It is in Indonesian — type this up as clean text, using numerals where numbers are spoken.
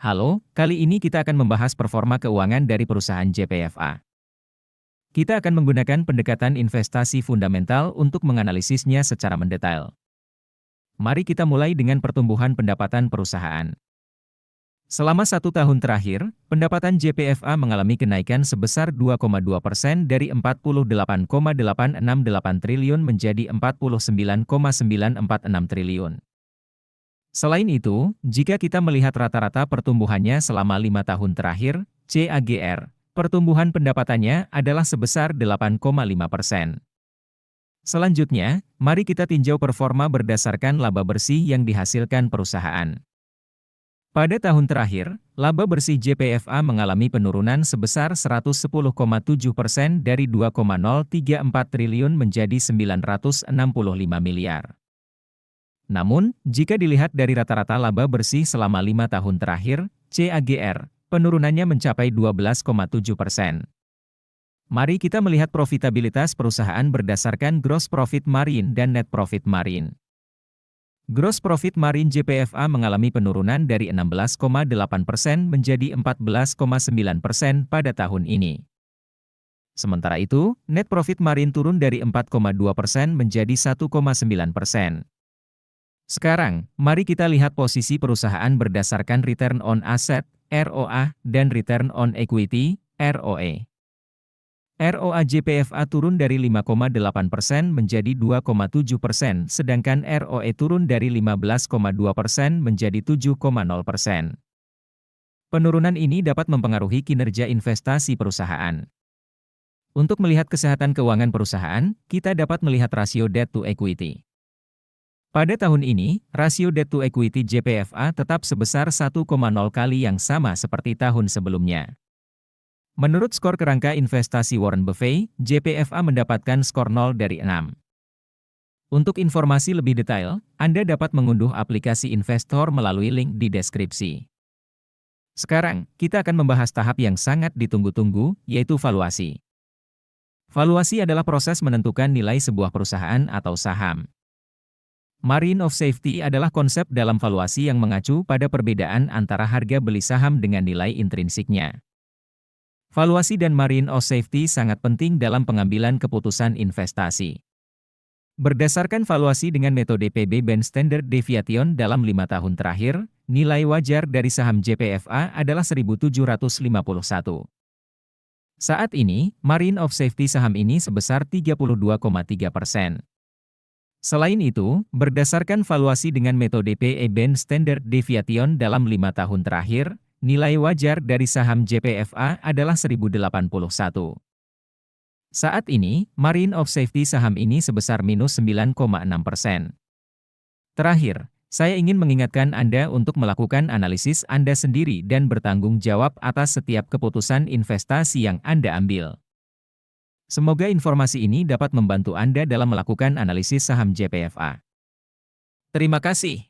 Halo, kali ini kita akan membahas performa keuangan dari perusahaan JPFA. Kita akan menggunakan pendekatan investasi fundamental untuk menganalisisnya secara mendetail. Mari kita mulai dengan pertumbuhan pendapatan perusahaan. Selama 1 tahun terakhir, pendapatan JPFA mengalami kenaikan sebesar 2,2% dari 48,868 triliun menjadi 49,946 triliun. Selain itu, jika kita melihat rata-rata pertumbuhannya selama 5 tahun terakhir, CAGR, pertumbuhan pendapatannya adalah sebesar 8,5%. Selanjutnya, mari kita tinjau performa berdasarkan laba bersih yang dihasilkan perusahaan. Pada tahun terakhir, laba bersih JPFA mengalami penurunan sebesar 110,7% dari 2,034 triliun menjadi 965 miliar. Namun, jika dilihat dari rata-rata laba bersih selama 5 tahun terakhir, CAGR, penurunannya mencapai 12,7%. Mari kita melihat profitabilitas perusahaan berdasarkan gross profit margin dan net profit margin. Gross profit margin JPFA mengalami penurunan dari 16,8% menjadi 14,9% pada tahun ini. Sementara itu, net profit margin turun dari 4,2% menjadi 1,9%. Sekarang, mari kita lihat posisi perusahaan berdasarkan return on asset, ROA, dan return on equity, ROE. ROA JPFA turun dari 5,8% menjadi 2,7%, sedangkan ROE turun dari 15,2% menjadi 7,0%. Penurunan ini dapat mempengaruhi kinerja investasi perusahaan. Untuk melihat kesehatan keuangan perusahaan, kita dapat melihat rasio debt to equity. Pada tahun ini, rasio debt to equity JPFA tetap sebesar 1,0 kali yang sama seperti tahun sebelumnya. Menurut skor kerangka investasi Warren Buffett, JPFA mendapatkan skor 0 dari 6. Untuk informasi lebih detail, Anda dapat mengunduh aplikasi investor melalui link di deskripsi. Sekarang, kita akan membahas tahap yang sangat ditunggu-tunggu, yaitu valuasi. Valuasi adalah proses menentukan nilai sebuah perusahaan atau saham. Margin of safety adalah konsep dalam valuasi yang mengacu pada perbedaan antara harga beli saham dengan nilai intrinsiknya. Valuasi dan margin of safety sangat penting dalam pengambilan keputusan investasi. Berdasarkan valuasi dengan metode PB Band Standard Deviation dalam 5 tahun terakhir, nilai wajar dari saham JPFA adalah 1.751. Saat ini, margin of safety saham ini sebesar 32,3%. Selain itu, berdasarkan valuasi dengan metode PE Band Standard Deviation dalam 5 tahun terakhir, nilai wajar dari saham JPFA adalah 1081. Saat ini, margin of safety saham ini sebesar minus 9,6%. Terakhir, saya ingin mengingatkan Anda untuk melakukan analisis Anda sendiri dan bertanggung jawab atas setiap keputusan investasi yang Anda ambil. Semoga informasi ini dapat membantu Anda dalam melakukan analisis saham JPFA. Terima kasih.